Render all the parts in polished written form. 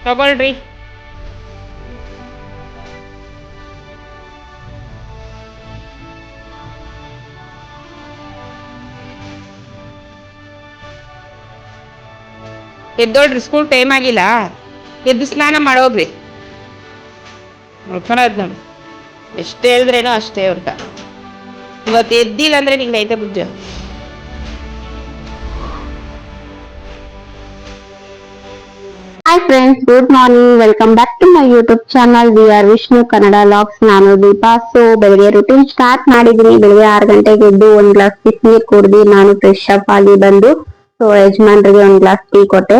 ತಗೊಳ್ರಿ. ಎದ್ದೋಳ್ರಿ, school time ಆಗಿಲ್ಲ. ಎದ್ದು ಸ್ನಾನ ಮಾಡೋಗ್ರಿ. ನೋಡ್ಕೊಳದ್ ನೋಡಿ, ಎಷ್ಟು ಹೇಳಿದ್ರೇನೋ ಅಷ್ಟೇ ಅವ್ರಗ. ಇವತ್ತು ಎದ್ದಿಲ್ಲ ಅಂದ್ರೆ ನಿಂಗೆ ಐತೆ ಬುದ್ಧ. Hi friends, good morning. Welcome back to my YouTube channel. We are Vishnu Kannada logs. ನಾನು ದೀಪಾ. ಸೊ ಬೆಳಿಗ್ಗೆ ರುಟೀನ್ ಸ್ಟಾರ್ಟ್ ಮಾಡಿದೀನಿ. ಬೆಳಿಗ್ಗೆ 6 ಗಂಟೆಗೆ ಎದ್ದು 1 ಗ್ಲಾಸ್ ಬಿಸಿನೀರು ಕುಡಿದು ನಾನು ಫ್ರೆಶ್ ಅಪ್ ಆಗಿ ಬಂದು ಸೊ ಯಜಮಾನ್ರಿಗೆ 1 ಗ್ಲಾಸ್ ಟೀ ಕೊಟ್ಟೆ.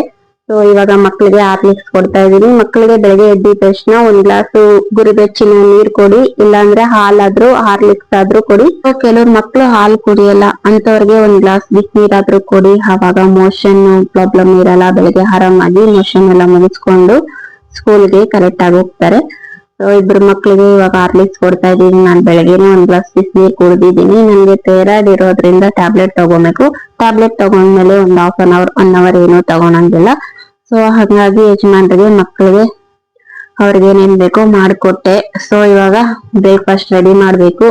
ಸೊ ಇವಾಗ ಮಕ್ಕಳಿಗೆ ಹಾರ್ಲಿಕ್ಸ್ ಕೊಡ್ತಾ ಇದೀನಿ. ಮಕ್ಕಳಿಗೆ ಬೆಳಗ್ಗೆ ಎದ್ದ ತಕ್ಷಣ 1 ಗ್ಲಾಸ್ ಗುರುಬೆಚ್ಚಿನ ನೀರ್ ಕೊಡಿ, ಇಲ್ಲಾಂದ್ರೆ ಹಾಲಾದ್ರೂ ಹಾರ್ಲಿಕ್ಸ್ ಆದ್ರೂ ಕೊಡಿ. ಸೊ ಕೆಲವ್ರು ಮಕ್ಳು ಹಾಲು ಕುಡಿಯಲ್ಲ, ಅಂತವ್ರಿಗೆ 1 ಗ್ಲಾಸ್ ಬಿಸಿನೀರಾದ್ರೂ ಕೊಡಿ. ಆವಾಗ ಮೋಷನ್ ಪ್ರಾಬ್ಲಮ್ ಇರಲ್ಲ. ಬೆಳಗ್ಗೆ ಆರಾಮಾಗಿ ಮೋಷನ್ ಎಲ್ಲ ಮುಗಿಸ್ಕೊಂಡು ಸ್ಕೂಲ್ಗೆ ಕರೆಕ್ಟ್ ಆಗಿ ಹೋಗ್ತಾರೆ. ಸೊ ಇಬ್ರು ಮಕ್ಳಿಗೆ ಇವಾಗ ಹಾರ್ಲಿಕ್ಸ್ ಕೊಡ್ತಾ ಇದೀನಿ. ನಾನು ಬೆಳಗ್ಗೆನೆ 1 ಗ್ಲಾಸ್ ಬಿಸಿನೀರ್ ಕುಡಿದಿದ್ದೀನಿ. ನನ್ಗೆ ಥೈರಾಯ್ಡ್ ಇರೋದ್ರಿಂದ ಟ್ಯಾಬ್ಲೆಟ್ ತಗೋಬೇಕು. ಟ್ಯಾಬ್ಲೆಟ್ ತಗೊಂಡ್ಮೇಲೆ 1 ಹಾಫ್ ಅನ್ ಅವರ್ 1 ಅವರ್ ಏನು ತಗೊಳಂಗಿಲ್ಲ. ಸೊ ಹಾಗಾಗಿ ಯಜಮಾನ್ರಿಗೆ ಮಕ್ಕಳಿಗೆ ಅವ್ರಿಗೆ ಏನೇನ್ ಬೇಕೋ ಮಾಡ್ಕೊಟ್ಟೆ. ಸೊ ಇವಾಗ ಬ್ರೇಕ್ಫಾಸ್ಟ್ ರೆಡಿ ಮಾಡ್ಬೇಕು.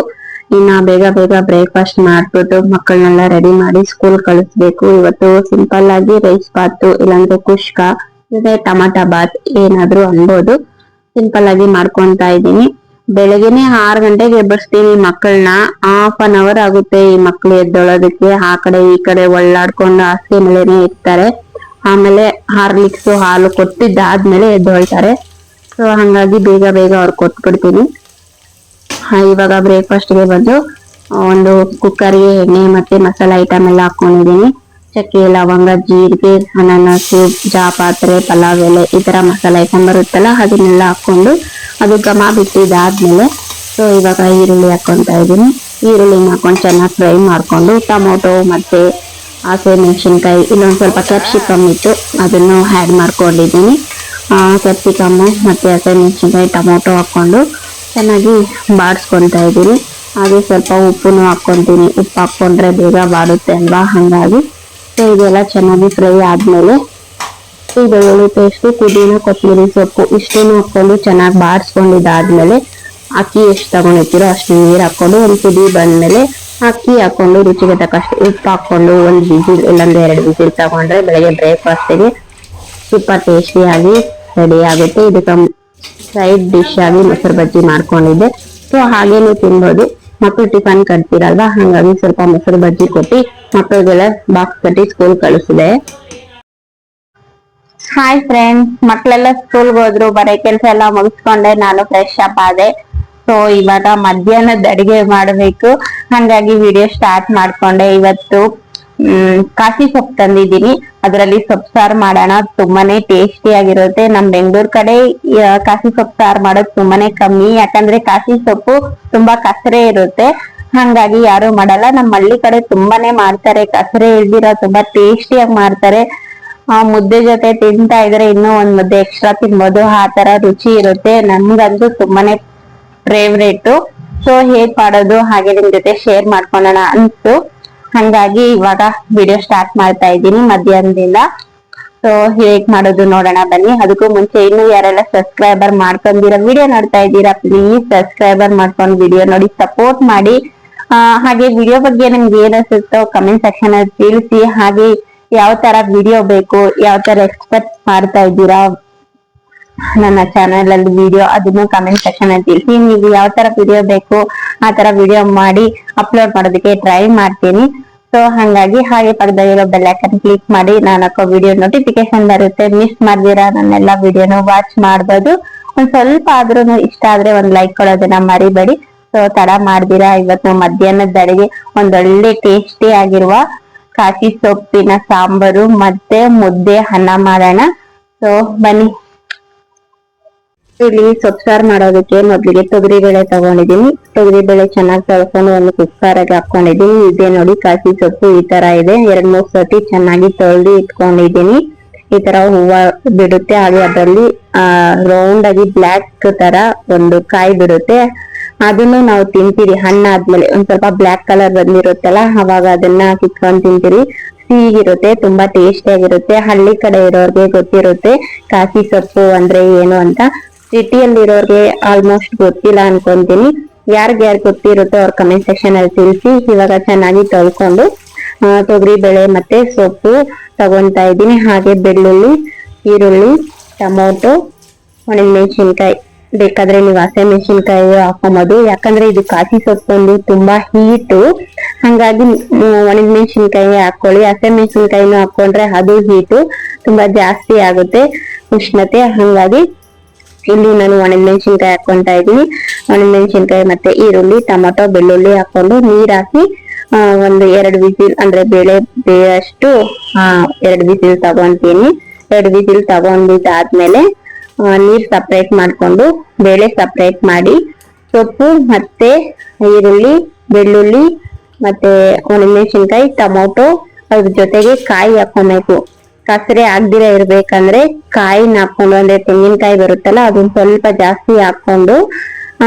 ಇನ್ನ ಬೇಗ ಬ್ರೇಕ್ಫಾಸ್ಟ್ ಮಾಡ್ಬಿಟ್ಟು ಮಕ್ಕಳನ್ನೆಲ್ಲ ರೆಡಿ ಮಾಡಿ ಸ್ಕೂಲ್ ಕಳಿಸ್ಬೇಕು. ಇವತ್ತು ಸಿಂಪಲ್ ಆಗಿ ರೈಸ್ ಬಾತ್, ಇಲ್ಲಾಂದ್ರೆ ಕುಷ್ಕ, ಇದೆ ಟಮಾಟಾ ಬಾತ್ ಏನಾದ್ರು ಅನ್ಬೋದು. ಸಿಂಪಲ್ ಆಗಿ ಮಾಡ್ಕೊಂತಾ ಇದ್ದೀನಿ. ಬೆಳಗ್ಗೆನೆ 6 ಗಂಟೆಗೆ ಎಬ್ಬರಿಸ್ತೀನಿ ಮಕ್ಕಳನ್ನ. ಹಾಫ್ ಅನ್ ಅವರ್ ಆಗುತ್ತೆ ಈ ಮಕ್ಳು ಎದ್ದೊಳೋದಕ್ಕೆ. ಆ ಕಡೆ ಈ ಕಡೆ ಒಳ್ಳಾಡ್ಕೊಂಡು ಹಾಸಿಗೆ ಮೇಲೆನೆ ಇರ್ತಾರೆ. ಆಮೇಲೆ ಹಾರ್ಲಿಕ್ಸ್ ಹಾಲು ಕೊಟ್ಟಿದ್ದಾದ್ಮೇಲೆ ಎದ್ದೊಳ್ತಾರೆ. ಸೊ ಹಂಗಾಗಿ ಬೇಗ ಅವ್ರು ಕೊಟ್ಬಿಡ್ತೀನಿ. ಇವಾಗ ಬ್ರೇಕ್ಫಾಸ್ಟ್ ಗೆ ಬಂದು ಒಂದು ಕುಕ್ಕರ್ಗೆ ಎಣ್ಣೆ ಮತ್ತೆ ಮಸಾಲಾ ಐಟಮ್ ಎಲ್ಲ ಹಾಕೊಂಡಿದೀನಿ. ಚಕ್ಕೆ, ಲವಂಗ, ಜೀರಿಗೆ, ಅನಾನಸು, ಜಾಪಾತ್ರೆ, ಪಲಾವ್ ಎಲೆ, ಈ ತರ ಮಸಾಲಾ ಐಟಮ್ ಬರುತ್ತಲ್ಲ ಅದನ್ನೆಲ್ಲ ಹಾಕೊಂಡು ಅದು ಘಮ ಬಿಟ್ಟಿದ್ದಾದ್ಮೇಲೆ ಸೊ ಇವಾಗ ಈರುಳ್ಳಿ ಹಾಕೊಂತಾ ಇದೀನಿ. ಈರುಳ್ಳಿನ ಹಾಕೊಂಡು ಚೆನ್ನಾಗಿ ಫ್ರೈ ಮಾಡ್ಕೊಂಡು ಟೊಮೊಟೊ ಮತ್ತೆ ಹಸಿಮೆಣಸಿನ್ಕಾಯಿ, ಇಲ್ಲೊಂದ್ ಸ್ವಲ್ಪ ಕ್ಯಾಪ್ಸಿಕಮ್ ಇತ್ತು ಅದನ್ನು ಆ್ಯಡ್ ಮಾಡ್ಕೊಂಡಿದ್ದೀನಿ. ಕ್ಯಾಪ್ಸಿಕಮ್ ಮತ್ತೆ ಹಸಿಮೆಣಸಿನ್ಕಾಯಿ, ಟೊಮೊಟೊ ಹಾಕೊಂಡು ಚೆನ್ನಾಗಿ ಬಾಡಿಸ್ಕೊಂತಾ ಇದ್ದೀನಿ. ಹಾಗೆ ಸ್ವಲ್ಪ ಉಪ್ಪುನು ಹಾಕೊಂತೀನಿ. ಉಪ್ಪು ಹಾಕೊಂಡ್ರೆ ಬೇಗ ಬಾಡುತ್ತೆ ಅಲ್ವಾ, ಹಂಗಾಗಿ. ಸೊ ಇದೆಲ್ಲ ಚೆನ್ನಾಗಿ ಫ್ರೈ ಆದ್ಮೇಲೆ ಈ ಬೆಳ್ಳುಳ್ಳಿ ಪೇಸ್ಟು, ಪುದೀನ, ಕೊತ್ತಂಬರಿ ಸೊಪ್ಪು ಇಷ್ಟನ್ನು ಹಾಕೊಂಡು ಚೆನ್ನಾಗಿ ಬಾಡಿಸ್ಕೊಂಡಿದ್ದಾದ್ಮೇಲೆ ಅಕ್ಕಿ ಎಷ್ಟು ತಗೊಂಡಿರ್ತೀರೋ ಅಷ್ಟು ನೀರು ಹಾಕೊಂಡು ಒಂದು ಕುದಿ ಬಂದ್ಮೇಲೆ ಅಕ್ಕಿ ಹಾಕೊಂಡು ರುಚಿಗೆ ತಕ್ಕಷ್ಟು ಉಪ್ಪು ಹಾಕೊಂಡು 1 ವಿಸಿಲ್ ಇಲ್ಲಾಂದ್ರೆ 2 ವಿಸಿಲ್ ತಗೊಂಡ್ರೆ ಬೆಳಗ್ಗೆ ಬ್ರೇಕ್ಫಾಸ್ಟಿಗೆ ಸೂಪರ್ ಟೇಸ್ಟಿಯಾಗಿ ರೆಡಿ ಆಗುತ್ತೆ. ಇದಕ್ಕೆ ಸೈಡ್ ಡಿಶ್ ಆಗಿ ಮೊಸರು ಬಜ್ಜಿ ಮಾಡ್ಕೊಂಡಿದ್ದೆ. ಸೊ ಹಾಗೇನೆ ತಿನ್ಬೋದು. ಮಕ್ಕಳು ಟಿಫನ್ ಕಟ್ತಿರಲ್ವಾ, ಹಂಗಾಗಿ ಸ್ವಲ್ಪ ಮೊಸರು ಬಜ್ಜಿ ಕೊಟ್ಟು ಮಕ್ಕಳಿಗೆಲ್ಲ ಬಾಕ್ಸ್ ಕಟ್ಟಿ ಸ್ಕೂಲ್ ಕಳಿಸಿದೆ. ಹಾಯ್ ಫ್ರೆಂಡ್ಸ್, ಮಕ್ಕಳೆಲ್ಲ ಸ್ಕೂಲ್ಗೆ ಹೋದ್ರು. ಬರೀ ಕೆಲಸ ಎಲ್ಲ ಮುಗಿಸ್ಕೊಂಡೆ ನಾನು ಫ್ರೆಶ್ ಅಪ್ ಆದೆ. ಸೊ ಇವಾಗ ಮಧ್ಯಾಹ್ನದ ಅಡಿಗೆ ಮಾಡಬೇಕು, ಹಂಗಾಗಿ ವಿಡಿಯೋ ಸ್ಟಾರ್ಟ್ ಮಾಡ್ಕೊಂಡೆ. ಇವತ್ತು ಕಾಫಿ ಸೊಪ್ಪು ತಂದಿದ್ದೀನಿ. ಅದರಲ್ಲಿ ಸೊಪ್ಪು ಸಾರು ಮಾಡೋಣ. ತುಂಬಾನೇ ಟೇಸ್ಟಿ ಆಗಿರುತ್ತೆ. ನಮ್ ಬೆಂಗಳೂರು ಕಡೆ ಕಾಫಿ ಸೊಪ್ಪು ಸಾರು ಮಾಡೋದು ತುಂಬಾನೇ ಕಮ್ಮಿ, ಯಾಕಂದ್ರೆ ಕಾಫಿ ಸೊಪ್ಪು ತುಂಬಾ ಕಸರೆ ಇರುತ್ತೆ. ಹಂಗಾಗಿ ಯಾರು ಮಾಡಲ್ಲ. ನಮ್ಮ ಹಳ್ಳಿ ಕಡೆ ತುಂಬಾನೇ ಮಾಡ್ತಾರೆ. ಕಸರೆ ಇಲ್ದಿರ ತುಂಬಾ ಟೇಸ್ಟಿಯಾಗಿ ಮಾಡ್ತಾರೆ. ಮುದ್ದೆ ಜೊತೆ ತಿಂತಾ ಇದ್ರೆ ಇನ್ನೂ 1 ಮುದ್ದೆ ಎಕ್ಸ್ಟ್ರಾ ತಿನ್ಬೋದು. ಆ ತರ ರುಚಿ ಇರುತ್ತೆ. ನಮ್ಗಂತೂ ತುಂಬಾನೇ ಫೇವ್ರೇಟ್. ಸೊ ಹೇಗ್ ಮಾಡೋದು ಹಾಗೆ ನಿಮ್ ಜೊತೆ ಶೇರ್ ಮಾಡ್ಕೊಳ್ಳೋಣ ಅನ್ಸ್ತು. ಹಂಗಾಗಿ ಇವಾಗ ವಿಡಿಯೋ ಸ್ಟಾರ್ಟ್ ಮಾಡ್ತಾ ಇದ್ದೀನಿ ಮಧ್ಯಾಹ್ನದಿಂದ. ಸೊ ಹೇಗ್ ಮಾಡೋದು ನೋಡೋಣ ಬನ್ನಿ. ಅದಕ್ಕೂ ಮುಂಚೆ ಇನ್ನು ಯಾರೆಲ್ಲ ಸಬ್ಸ್ಕ್ರೈಬರ್ ಮಾಡ್ಕೊಂಡಿರೋ ವಿಡಿಯೋ ನೋಡ್ತಾ ಇದ್ದೀರಾ, ಪ್ಲೀಸ್ ಸಬ್ಸ್ಕ್ರೈಬರ್ ಮಾಡ್ಕೊಂಡು ವಿಡಿಯೋ ನೋಡಿ ಸಪೋರ್ಟ್ ಮಾಡಿ. ಹಾಗೆ ವಿಡಿಯೋ ಬಗ್ಗೆ ನಿಮ್ಗೆ ಏನ್ ಅನ್ಸುತ್ತೋ ಕಮೆಂಟ್ ಸೆಕ್ಷನ್ ಅಲ್ಲಿ ತಿಳಿಸಿ. ಹಾಗೆ ಯಾವ ತರ ವಿಡಿಯೋ ಬೇಕು, ಯಾವ ತರ ಎಕ್ಸ್ಪೆಕ್ಟ್ ಮಾಡ್ತಾ ಇದ್ದೀರಾ ನನ್ನ ಚಾನೆಲ್ ಅಲ್ಲಿ ವಿಡಿಯೋ, ಅದನ್ನು ಕಮೆಂಟ್ ಸೆಕ್ಷನ್ ಅಲ್ಲಿ ತಿಳಿಸಿ. ನೀವು ಯಾವ ತರ ವಿಡಿಯೋ ಬೇಕು ಆ ತರ ವಿಡಿಯೋ ಮಾಡಿ ಅಪ್ಲೋಡ್ ಮಾಡೋದಕ್ಕೆ ಟ್ರೈ ಮಾಡ್ತೀನಿ. ಸೊ ಹಂಗಾಗಿ ಹಾಗೆ ಪಕ್ಕದಲ್ಲಿರೋ ಬೆಲ್ ಐಕಾನ್ ಕ್ಲಿಕ್ ಮಾಡಿ ನಾನು ಹಾಕೋ ವಿಡಿಯೋ ನೋಟಿಫಿಕೇಶನ್ ಬರುತ್ತೆ. ಮಿಸ್ ಮಾಡ್ದಿರಾ ನನ್ನೆಲ್ಲ ವಿಡಿಯೋನ ವಾಚ್ ಮಾಡ್ಬೋದು. ಒಂದ್ ಸ್ವಲ್ಪ ಆದ್ರೂ ಇಷ್ಟ ಆದ್ರೆ 1 ಲೈಕ್ ಕೊಡೋದನ್ನ ಮರಿಬೇಡಿ. ಸೊ ತಡ ಮಾಡ್ದಿರಾ ಇವತ್ತು ಮಧ್ಯಾಹ್ನದ ಅಡಿಗೆ ಒಂದೊಳ್ಳೆ ಟೇಸ್ಟಿ ಆಗಿರುವ ಕಾಫಿ ಸೊಪ್ಪಿನ ಸಾಂಬಾರು ಮತ್ತೆ ಮುದ್ದೆ ಅನ್ನ ಮಾಡೋಣ. ಸೊ ಬನ್ನಿ. ಇಲ್ಲಿ ಸೊಪ್ಪು ಸಾರು ಮಾಡೋದಕ್ಕೆ ಮೊದಲಿಗೆ ತೊಗರಿ ಬೇಳೆ ತಗೊಂಡಿದೀನಿ. ತೊಗರಿ ಬೇಳೆ ಚೆನ್ನಾಗಿ ತೊಳ್ಕೊಂಡು ಒಂದು ಕುಕ್ಕರ್ಗೆ ಹಾಕೊಂಡಿದೀನಿ. ಇದೇ ನೋಡಿ ಕಾಫಿ ಸೊಪ್ಪು ಈ ತರ ಇದೆ. 2-3 ಸತಿ ಚೆನ್ನಾಗಿ ತೊಳೆದು ಇಟ್ಕೊಂಡಿದೀನಿ. ಈ ತರ ಹೂವ ಬಿಡುತ್ತೆ. ಹಾಗೆ ಅದರಲ್ಲಿ ರೌಂಡ್ ಆಗಿ ಬ್ಲಾಕ್ ತರ ಒಂದು ಕಾಯಿ ಬಿಡುತ್ತೆ. ಅದನ್ನು ನಾವು ತಿಂತೀರಿ ಹಣ್ಣಾದ್ಮೇಲೆ. ಒಂದ್ ಸ್ವಲ್ಪ ಬ್ಲಾಕ್ ಕಲರ್ ಬಂದಿರುತ್ತಲ್ಲ, ಅವಾಗ ಅದನ್ನ ಕಿತ್ಕೊಂಡ್ ತಿಂತೀರಿ. ಸಿಹಿಗಿರುತ್ತೆ, ತುಂಬಾ ಟೇಸ್ಟಿ ಆಗಿರುತ್ತೆ. ಹಳ್ಳಿ ಕಡೆ ಇರೋರ್ಗೆ ಗೊತ್ತಿರುತ್ತೆ ಕಾಸಿ ಸೊಪ್ಪು ಅಂದ್ರೆ ಏನು ಅಂತ. ಸಿಟಿಯಲ್ಲಿ ಇರೋರ್ಗೆ ಆಲ್ಮೋಸ್ಟ್ ಗೊತ್ತಿಲ್ಲ ಅನ್ಕೊಂತೀನಿ. ಯಾರ್ಗ್ ಗೊತ್ತಿರುತ್ತೋ ಅವ್ರ ಕಮೆಂಟ್ ಸೆಕ್ಷನ್ ಅಲ್ಲಿ ತಿಳಿಸಿ. ಇವಾಗ ಚೆನ್ನಾಗಿ ತೊಳ್ಕೊಂಡು ತೊಗರಿ ಬೇಳೆ ಮತ್ತೆ ಸೊಪ್ಪು ತಗೊಂತಾ ಇದ್ದೀನಿ. ಹಾಗೆ ಬೆಳ್ಳುಳ್ಳಿ, ಈರುಳ್ಳಿ, ಟೊಮೊಟೊ, ಒಣಮೆಣಸಿನ್ಕಾಯಿ, ಬೇಕಾದ್ರೆ ನೀವು ಹಸಿಮೆಣಸಿನ್ಕಾಯಿ ಹಾಕೊಂಬೋದು. ಯಾಕಂದ್ರೆ ಇದು ಕಾಸಿ ಸೊಪ್ಪು ತುಂಬಾ ಹೀಟು, ಹಂಗಾಗಿ ಒಣಮೆಣಸಿನ್ಕಾಯಿ ಹಾಕೊಳ್ಳಿ. ಹಸಿಮೆಣಸಿನ್ಕಾಯಿನೂ ಹಾಕೊಂಡ್ರೆ ಅದು ಹೀಟು ತುಂಬಾ ಜಾಸ್ತಿ ಆಗುತ್ತೆ, ಉಷ್ಣತೆ. ಹಂಗಾಗಿ ಇಲ್ಲಿ ನಾನು ಒಣಮೆಣಸಿನ್ಕಾಯಿ ಹಾಕೊಂತಾ ಇದ್ದೀನಿ. ಒಣಮೆಣಸಿನ್ಕಾಯಿ ಮತ್ತೆ ಈರುಳ್ಳಿ, ಟೊಮೊಟೊ, ಬೆಳ್ಳುಳ್ಳಿ ಹಾಕೊಂಡು ನೀರ್ ಹಾಕಿ ಒಂದು 2 ವಿಸಿಲ್ ಅಂದ್ರೆ ಬೇಳೆ ಬೇಯಷ್ಟು 2 ವಿಸಿಲ್ ತಗೊಂತೀನಿ. 2 ವಿಸಿಲ್ ತಗೊಂಡಿದ್ದಾದ್ಮೇಲೆ ನೀರ್ ಸಪ್ರೇಟ್ ಮಾಡ್ಕೊಂಡು ಬೇಳೆ ಸಪ್ರೇಟ್ ಮಾಡಿ ಸೊಪ್ಪು ಮತ್ತೆ ಈರುಳ್ಳಿ, ಬೆಳ್ಳುಳ್ಳಿ ಮತ್ತೆ ಒಣಮೆಣಸಿನ್ಕಾಯಿ, ಟೊಮೊಟೊ ಅದ್ರ ಜೊತೆಗೆ ಕಾಯಿ ಹಾಕೊಬೇಕು. ಕಸರೆ ಆಗ್ದಿರ ಇರ್ಬೇಕಂದ್ರೆ ಕಾಯಿನ ಹಾಕೊಂಡು, ಅಂದ್ರೆ ತೆಂಗಿನಕಾಯಿ ಬರುತ್ತಲ್ಲ ಅದನ್ನ ಸ್ವಲ್ಪ ಜಾಸ್ತಿ ಹಾಕೊಂಡು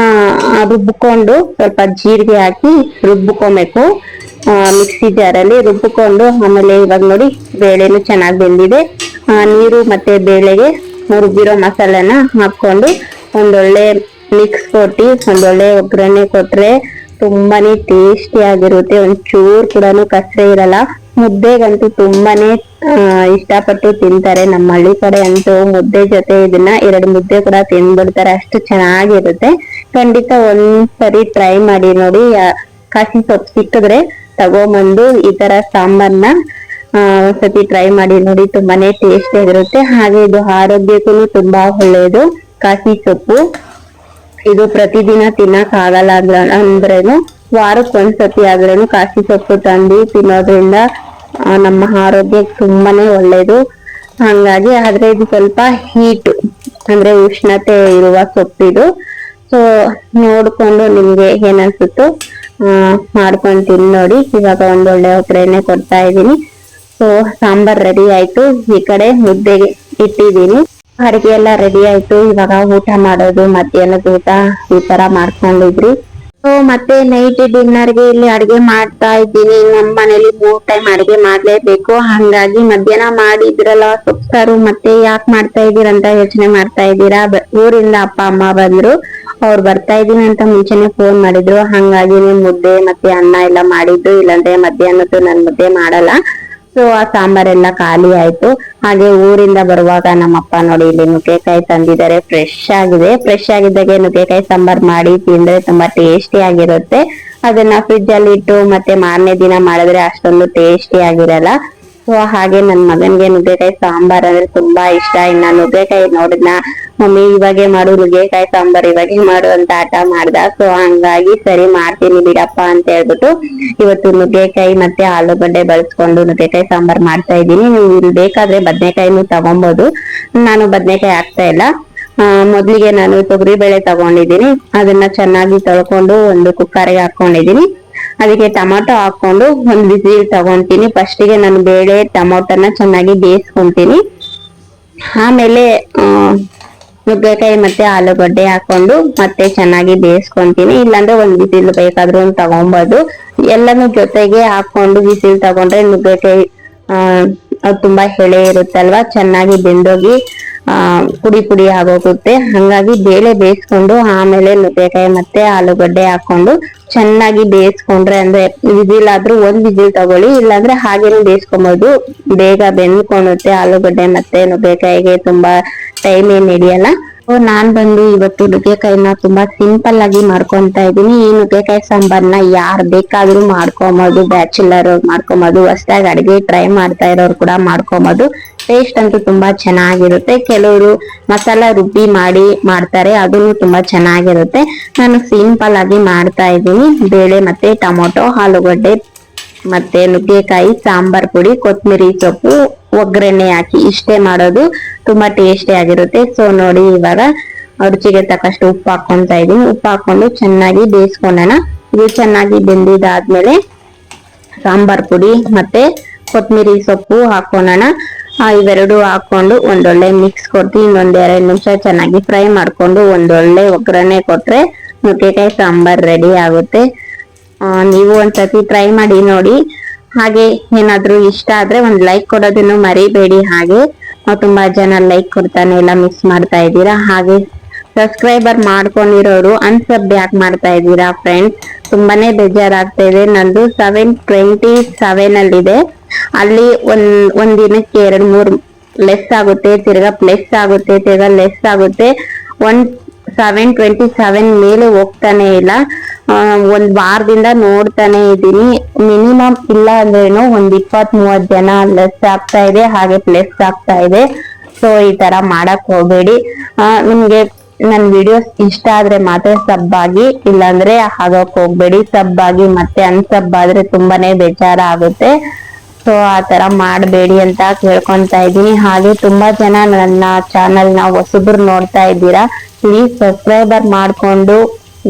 ರುಬ್ಬಿಕೊಂಡು ಸ್ವಲ್ಪ ಜೀರಿಗೆ ಹಾಕಿ ರುಬ್ಬಿಕೊಬೇಕು. ಮಿಕ್ಸಿ ಜಾರಲ್ಲಿ ರುಬ್ಬಿಕೊಂಡು ಆಮೇಲೆ ಇವಾಗ ನೋಡಿ ಬೇಳೆನು ಚೆನ್ನಾಗಿ ಬೆಂದಿದೆ. ನೀರು ಮತ್ತೆ ಬೇಳೆಗೆ ರುಬ್ಬಿರೋ ಮಸಾಲೆನ ಹಾಕೊಂಡು ಒಂದೊಳ್ಳೆ ಮಿಕ್ಸ್ ಕೊಟ್ಟು ಒಂದೊಳ್ಳೆ ಒಗ್ಗರಣೆ ಕೊಟ್ರೆ ತುಂಬಾನೇ ಟೇಸ್ಟಿ ಆಗಿರುತ್ತೆ. ಒಂಚೂರ್ ಕೂಡ ಕಸರೆ ಇರಲ್ಲ. ಮುದ್ದೆಗಂತೂ ತುಂಬಾನೇ ಇಷ್ಟಪಟ್ಟು ತಿಂತಾರೆ. ನಮ್ಮ ಹಳ್ಳಿ ಕಡೆ ಅಂತೂ ಮುದ್ದೆ ಜೊತೆ ಇದನ್ನ 2 ಮುದ್ದೆ ಕೂಡ ತಿಂದ್ಬಿಡ್ತಾರೆ, ಅಷ್ಟು ಚೆನ್ನಾಗಿರುತ್ತೆ. ಖಂಡಿತ ಒಂದ್ಸರಿ ಟ್ರೈ ಮಾಡಿ ನೋಡಿ. ಕಾಸಿ ಸೊಪ್ಪು ಸಿಕ್ಕಿದ್ರೆ ತಗೊಂಬಂದು ಈ ತರ ಸಾಂಬಾರ್ನ ಒಂದ್ಸತಿ ಟ್ರೈ ಮಾಡಿ ನೋಡಿ, ತುಂಬಾನೇ ಟೇಸ್ಟಿ ಆಗಿರುತ್ತೆ. ಹಾಗೆ ಇದು ಆರೋಗ್ಯಕ್ಕೂ ತುಂಬಾ ಒಳ್ಳೆಯದು ಕಾಸಿ ಸೊಪ್ಪು. ಇದು ಪ್ರತಿದಿನ ತಿನ್ನಕ್ ಆಗಲ್ಲ ಅಂದ್ರೇನು ವಾರಕ್ಕೊಂದ್ಸತಿ ಆದ್ರೇನು ಕಾಸಿ ಸೊಪ್ಪು ತಂದು ತಿನ್ನೋದ್ರಿಂದ ನಮ್ಮ ಆರೋಗ್ಯಕ್ಕೆ ತುಂಬಾನೇ ಒಳ್ಳೇದು. ಹಂಗಾಗಿ ಆದ್ರೆ ಇದು ಸ್ವಲ್ಪ ಹೀಟ್ ಅಂದ್ರೆ ಉಷ್ಣತೆ ಇರುವ ಸೊಪ್ಪಿದು. ಸೊ ನೋಡ್ಕೊಂಡು ನಿಮ್ಗೆ ಏನ್ ಅನ್ಸುತ್ತೋ ಮಾಡ್ಕೊಂಡು ತಿನ್ ನೋಡಿ. ಇವಾಗ ಒಂದೊಳ್ಳೆ ಒಗ್ಗರಣೆ ಕೊಡ್ತಾ ಇದ್ದೀನಿ. ಸೊ ಸಾಂಬಾರ್ ರೆಡಿ ಆಯ್ತು. ಈ ಕಡೆ ಮುದ್ದೆಗೆ ಇಟ್ಟಿದ್ದೀನಿ. ಅಡಿಗೆ ಎಲ್ಲ ರೆಡಿ ಆಯ್ತು. ಇವಾಗ ಊಟ ಮಾಡೋದು, ಮಧ್ಯಾಹ್ನದ ಊಟ ಈ ತರ ಮಾಡ್ಕೊಂಡಿದ್ರಿ. ಸೊ ಮತ್ತೆ ನೈಟ್ ಡಿನ್ನರ್ಗೆ ಇಲ್ಲಿ ಅಡಿಗೆ ಮಾಡ್ತಾ ಇದ್ದೀನಿ. ನಮ್ಮ ಮನೇಲಿ 3 ಟೈಮ್ ಅಡಿಗೆ ಮಾಡ್ಲೇಬೇಕು. ಹಂಗಾಗಿ ಮಧ್ಯಾಹ್ನ ಮಾಡಿದ್ರಲ್ಲ ಸೊಪ್ಪು ಸಾರು ಮತ್ತೆ ಯಾಕೆ ಮಾಡ್ತಾ ಇದೀರಂತ ಯೋಚನೆ ಮಾಡ್ತಾ ಇದ್ದೀರಾ. ಊರಿಂದ ಅಪ್ಪ ಅಮ್ಮ ಬಂದ್ರು, ಅವ್ರು ಬರ್ತಾ ಇದೀನಿ ಅಂತ ಮುಂಚೆನೆ ಫೋನ್ ಮಾಡಿದ್ರು. ಹಂಗಾಗಿ ಮುದ್ದೆ ಮತ್ತೆ ಅನ್ನ ಎಲ್ಲ ಮಾಡಿದ್ದು, ಇಲ್ಲಾಂದ್ರೆ ಮಧ್ಯಾಹ್ನದ್ದು ನನ್ ಮುದ್ದೆ ಮಾಡಲ್ಲ. ಸೊ ಆ ಸಾಂಬಾರೆಲ್ಲ ಖಾಲಿ ಆಯ್ತು. ಹಾಗೆ ಊರಿಂದ ಬರುವಾಗ ನಮ್ಮಪ್ಪ ನೋಡಿ ಇಲ್ಲಿ ನುಗ್ಗೆಕಾಯಿ ತಂದಿದ್ದಾರೆ. ಫ್ರೆಶ್ ಆಗಿದೆ. ಫ್ರೆಶ್ ಆಗಿದ್ದಾಗೆ ನುಗ್ಗೆಕಾಯಿ ಸಾಂಬಾರ್ ಮಾಡಿ ತಿಂದ್ರೆ ತುಂಬಾ ಟೇಸ್ಟಿ ಆಗಿರುತ್ತೆ. ಅದನ್ನ ಫ್ರಿಜ್ ಅಲ್ಲಿ ಇಟ್ಟು ಮತ್ತೆ ಮಾರನೇ ದಿನ ಮಾಡಿದ್ರೆ ಅಷ್ಟೊಂದು ಟೇಸ್ಟಿ ಆಗಿರಲ್ಲ. ಸೊ ಹಾಗೆ ನನ್ ಮಗನ್ಗೆ ನುಗ್ಗೆಕಾಯಿ ಸಾಂಬಾರ್ ಅಂದ್ರೆ ತುಂಬಾ ಇಷ್ಟ. ಇನ್ನ ನುಗ್ಗೆಕಾಯಿ ನೋಡಿದ್ನ, ಮಮ್ಮಿ ಇವಾಗೆ ಮಾಡು ನುಗ್ಗೆಕಾಯಿ ಸಾಂಬಾರ್ ಇವಾಗೆ ಮಾಡು ಅಂತ ಆಟ ಮಾಡ್ದ. ಸೊ ಹಂಗಾಗಿ ಸರಿ ಮಾಡ್ತೀನಿ ಬಿಡಪ್ಪ ಅಂತ ಹೇಳ್ಬಿಟ್ಟು ಇವತ್ತು ನುಗ್ಗೆಕಾಯಿ ಮತ್ತೆ ಆಲೂಗಡ್ಡೆ ಬಳಸ್ಕೊಂಡು ನುಗ್ಗೆಕಾಯಿ ಸಾಂಬಾರ್ ಮಾಡ್ತಾ ಇದ್ದೀನಿ. ನೀವು ಇಲ್ಲಿ ಬೇಕಾದ್ರೆ ಬದ್ನೆಕಾಯಿನೂ ತಗೊಬಹುದು. ನಾನು ಬದ್ನೆಕಾಯಿ ಹಾಕ್ತಾ ಇಲ್ಲ. ಮೊದ್ಲಿಗೆ ನಾನು ತೊಗರಿ ಬೇಳೆ ತಗೊಂಡಿದ್ದೀನಿ. ಅದನ್ನ ಚೆನ್ನಾಗಿ ತೊಳ್ಕೊಂಡು ಒಂದು ಕುಕ್ಕರ್ಗೆ ಹಾಕೊಂಡಿದ್ದೀನಿ. ಅದಕ್ಕೆ ಟೊಮಾಟೊ ಹಾಕೊಂಡು 1 ವಿಸಿಲ್ ತಗೊಂತೀನಿ. ಫಸ್ಟಿಗೆ ನಾನು ಬೇಳೆ ಟೊಮಾಟೊನ ಚೆನ್ನಾಗಿ ಬೇಯಿಸ್ಕೊಂತೀನಿ. ಆಮೇಲೆ ನುಗ್ಗೆಕಾಯಿ ಮತ್ತೆ ಆಲೂಗಡ್ಡೆ ಹಾಕೊಂಡು ಮತ್ತೆ ಚೆನ್ನಾಗಿ ಬೇಯಿಸ್ಕೊಂತೀನಿ. ಇಲ್ಲಾಂದ್ರೆ 1 ವಿಸಿಲ್ ಬೇಕಾದ್ರೂ ತಗೊಬಹುದು. ಎಲ್ಲಾನು ಜೊತೆಗೆ ಹಾಕೊಂಡು ವಿಸಿಲ್ ತಗೊಂಡ್ರೆ ನುಗ್ಗೆಕಾಯಿ ತುಂಬಾ ಎಳೆ ಇರುತ್ತಲ್ವಾ, ಚೆನ್ನಾಗಿ ಬೆಂದೋಗಿ ಪುಡಿ ಪುಡಿ ಆಗೋಗುತ್ತೆ. ಹಂಗಾಗಿ ಬೇಳೆ ಬೇಯಿಸ್ಕೊಂಡು ಆಮೇಲೆ ನುಗ್ಗೆಕಾಯಿ ಮತ್ತೆ ಆಲೂಗಡ್ಡೆ ಹಾಕೊಂಡು ಚೆನ್ನಾಗಿ ಬೇಯಿಸ್ಕೊಂಡ್ರೆ, ಅಂದ್ರೆ ವಿಸಿಲ್ ಆದ್ರೂ 1 ವಿಸಿಲ್ ತಗೊಳ್ಳಿ, ಇಲ್ಲಾಂದ್ರೆ ಹಾಗೇನೆ ಬೇಯಿಸ್ಕೊಬಹುದು. ಬೇಗ ಬೆಂದ್ಕೊಳುತ್ತೆ. ಆಲೂಗಡ್ಡೆ ಮತ್ತೆ ನುಗ್ಗೆಕಾಯಿಗೆ ತುಂಬಾ ಟೈಮ್ ಏನ್ ಹಿಡಿಯಲ್ಲ. ನಾನ್ ಬಂದು ಇವತ್ತು ನುಗ್ಗೆಕಾಯಿನ ತುಂಬಾ ಸಿಂಪಲ್ ಆಗಿ ಮಾಡ್ಕೊಂತಾ ಇದೀನಿ. ಈ ನುಗ್ಗೆಕಾಯಿ ಸಾಂಬಾರ್ನ ಯಾರ್ ಬೇಕಾದ್ರೂ ಮಾಡ್ಕೊಬಹುದು. ಬ್ಯಾಚುಲರ್ ಮಾಡ್ಕೊಬಹುದು, ಹೊಸದಾಗಿ ಅಡಿಗೆ ಟ್ರೈ ಮಾಡ್ತಾ ಇರೋರು ಕೂಡ ಮಾಡ್ಕೊಬಹುದು. ಟೇಸ್ಟ್ ಅಂತೂ ತುಂಬಾ ಚೆನ್ನಾಗಿರುತ್ತೆ. ಕೆಲವರು ಮಸಾಲಾ ರುಬ್ಬಿ ಮಾಡಿ ಮಾಡ್ತಾರೆ, ಅದನ್ನು ತುಂಬಾ ಚೆನ್ನಾಗಿರುತ್ತೆ. ನಾನು ಸಿಂಪಲ್ ಆಗಿ ಮಾಡ್ತಾ ಇದ್ದೀನಿ. ಬೇಳೆ ಮತ್ತೆ ಟೊಮೊಟೊ, ಆಲೂಗಡ್ಡೆ ಮತ್ತೆ ನುಗ್ಗೆಕಾಯಿ, ಸಾಂಬಾರ್ ಪುಡಿ, ಕೊತ್ತಂಬರಿ ಸೊಪ್ಪು, ಒಗ್ಗರಣೆ ಹಾಕಿ ಇಷ್ಟೇ ಮಾಡೋದು. ತುಂಬಾ ಟೇಸ್ಟಿ ಆಗಿರುತ್ತೆ. ಸೊ ನೋಡಿ ಇವಾಗ ರುಚಿಗೆ ತಕ್ಕಷ್ಟು ಉಪ್ಪು ಹಾಕೊಂತ ಇದೀನಿ. ಉಪ್ಪು ಹಾಕೊಂಡು ಚೆನ್ನಾಗಿ ಬೇಯಿಸ್ಕೊಳ್ಳೋಣ. ಇದು ಚೆನ್ನಾಗಿ ಬೆಂದಿದ್ದಾದ್ಮೇಲೆ ಸಾಂಬಾರ್ ಪುಡಿ ಮತ್ತೆ ಕೊತ್ತಂಬರಿ ಸೊಪ್ಪು ಹಾಕೊಳ್ಳೋಣ. ಇವೆರಡು ಹಾಕೊಂಡು ಒಂದೊಳ್ಳೆ ಮಿಕ್ಸ್ ಕೊಟ್ಟು ಇನ್ನೊಂದ್ 2 ನಿಮಿಷ ಚೆನ್ನಾಗಿ ಫ್ರೈ ಮಾಡ್ಕೊಂಡು ಒಂದೊಳ್ಳೆ ಒಗ್ಗರಣೆ ಕೊಟ್ರೆ ನುಗ್ಗೆಕಾಯಿ ಸಾಂಬಾರ್ ರೆಡಿ ಆಗುತ್ತೆ. ನೀವು ಒಂದ್ಸತಿ ಟ್ರೈ ಮಾಡಿ ನೋಡಿ. ಹಾಗೆ ಏನಾದ್ರೂ ಇಷ್ಟ ಆದ್ರೆ ಒಂದ್ ಲೈಕ್ ಕೊಡೋದನ್ನು ಮರಿಬೇಡಿ. ಹಾಗೆ ತುಂಬಾ ಜನ ಲೈಕ್ ಕೊಡ್ತಾನೆ ಎಲ್ಲ ಮಿಸ್ ಮಾಡ್ತಾ ಇದ್ದೀರಾ. ಹಾಗೆ ಸಬ್ಸ್ಕ್ರೈಬರ್ ಮಾಡ್ಕೊಂಡಿರೋರು ಅನ್ಸಬ್ ಯಾಕೆ ಮಾಡ್ತಾ ಇದ್ದೀರಾ ಫ್ರೆಂಡ್ಸ್? ತುಂಬಾನೇ ಬೇಜಾರಾಗ್ತಾ ಇದೆ. ನಂದು 727 ಅಲ್ಲಿದೆ. ಅಲ್ಲಿ ಒಂದ್ ದಿನಕ್ಕೆ 2-3 ಲೆಸ್ ಆಗುತ್ತೆ, ತಿರ್ಗಾ ಪ್ಲಸ್ ಆಗುತ್ತೆ, ತಿರ್ಗಾ ಲೆಸ್ ಆಗುತ್ತೆ. 727 ಮೇಲೆ ಹೋಗ್ತಾನೆ ಇಲ್ಲ. ಒಂದ್ ವಾರದಿಂದ ನೋಡ್ತಾನೆ ಇದ್ದೀನಿ. ಮಿನಿಮಮ್ ಇಲ್ಲ ಅಂದ್ರೇನು ಒಂದ್ 20-30 ಜನ ಲೆಸ್ ಆಗ್ತಾ ಇದೆ, ಹಾಗೆ ಪ್ಲಸ್ ಆಗ್ತಾ ಇದೆ. ಸೊ ಈ ತರ ಮಾಡಕ್ ಹೋಗ್ಬೇಡಿ. ನಿಮ್ಗೆ ನನ್ ವಿಡಿಯೋಸ್ ಇಷ್ಟ ಆದ್ರೆ ಮಾತ್ರ ಸಬ್ ಆಗಿ, ಇಲ್ಲಾಂದ್ರೆ ಆಗಕ್ ಹೋಗ್ಬೇಡಿ. ಸಬ್ ಆಗಿ ಮತ್ತೆ ಅನ್ಸಬ್ ಆದ್ರೆ ತುಂಬಾನೇ ಬೇಜಾರ ಆಗುತ್ತೆ. ಸೊ ಆತರ ಮಾಡಬೇಡಿ ಅಂತ ಕೇಳ್ಕೊಂತಾ ಇದ್ದೀನಿ. ಹಾಗೆ ತುಂಬಾ ಜನ ನನ್ನ ಚಾನಲ್ ನ ಹೊಸಬ್ರು ನೋಡ್ತಾ ಇದ್ದೀರಾ. ಪ್ಲೀಸ್ ಸಬ್ಸ್ಕ್ರೈಬರ್ ಮಾಡ್ಕೊಂಡು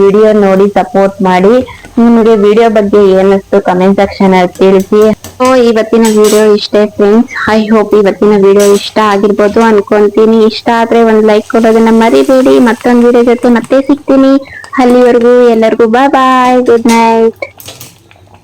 ವಿಡಿಯೋ ನೋಡಿ ಸಪೋರ್ಟ್ ಮಾಡಿ. ನಿಮ್ಗೆ ವಿಡಿಯೋ ಬಗ್ಗೆ ಏನಿಸ್ತು ಕಮೆಂಟ್ ಸೆಕ್ಷನ್ ಅಲ್ಲಿ ತಿಳಿಸಿ. ಸೊ ಇವತ್ತಿನ ವಿಡಿಯೋ ಇಷ್ಟೇ ಫ್ರೆಂಡ್ಸ್. ಐ ಹೋಪ್ ಇವತ್ತಿನ ವಿಡಿಯೋ ಇಷ್ಟ ಆಗಿರ್ಬೋದು ಅನ್ಕೊಂತೀನಿ. ಇಷ್ಟ ಆದ್ರೆ ಒಂದ್ ಲೈಕ್ ಕೊಡೋದನ್ನ ಮರಿಬೇಡಿ. ಮತ್ತೊಂದ್ ವಿಡಿಯೋ ಜೊತೆ ಮತ್ತೆ ಸಿಗ್ತೀನಿ. ಅಲ್ಲಿವರೆಗೂ ಎಲ್ಲರಿಗೂ ಬಾಯ್ ಬಾಯ್, ಗುಡ್ ನೈಟ್.